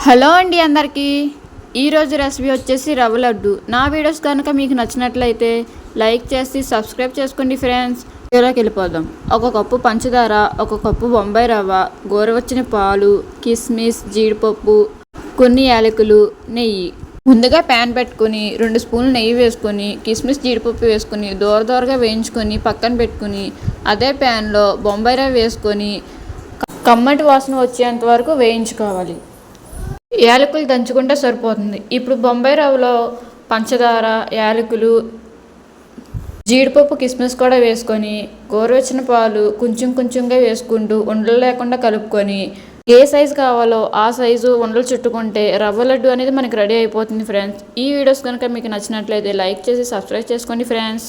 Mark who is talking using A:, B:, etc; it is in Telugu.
A: హలో అండి అందరికీ. ఈరోజు రెసిపీ వచ్చేసి రవ్వ లడ్డు. నా వీడియోస్ కనుక మీకు నచ్చినట్లయితే లైక్ చేసి సబ్స్క్రైబ్ చేసుకోండి ఫ్రెండ్స్. వీడియోలోకి వెళ్ళిపోదాం. ఒక కప్పు పంచదార, ఒక కప్పు బొంబాయి రవ్వ, గోరువెచ్చని పాలు, కిస్మిస్, జీడిపప్పు, కొన్ని యాలకులు, నెయ్యి. ముందుగా ప్యాన్ పెట్టుకొని 2 స్పూన్లు నెయ్యి వేసుకొని కిస్మిస్, జీడిపప్పు వేసుకొని దోరగా వేయించుకొని పక్కన పెట్టుకుని అదే ప్యాన్లో బొంబాయి రవ్వ వేసుకొని కమ్మటి వాసన వచ్చేంత వరకు వేయించుకోవాలి. యాలకులు దంచుకుంటే సరిపోతుంది. ఇప్పుడు బొంబాయి రవ్వలో పంచదార, యాలకులు, జీడిపప్పు, కిస్మిస్ కూడా వేసుకొని గోరువెచ్చని పాలు కొంచెంగా వేసుకుంటూ ఉండలు లేకుండా కలుపుకొని ఏ సైజు కావాలో ఆ సైజు ఉండలు చుట్టుకుంటే రవ్వ లడ్డు అనేది మనకి రెడీ అయిపోతుంది ఫ్రెండ్స్. ఈ వీడియోస్ కనుక మీకు నచ్చినట్లయితే లైక్ చేసి సబ్స్క్రైబ్ చేసుకోండి ఫ్రెండ్స్.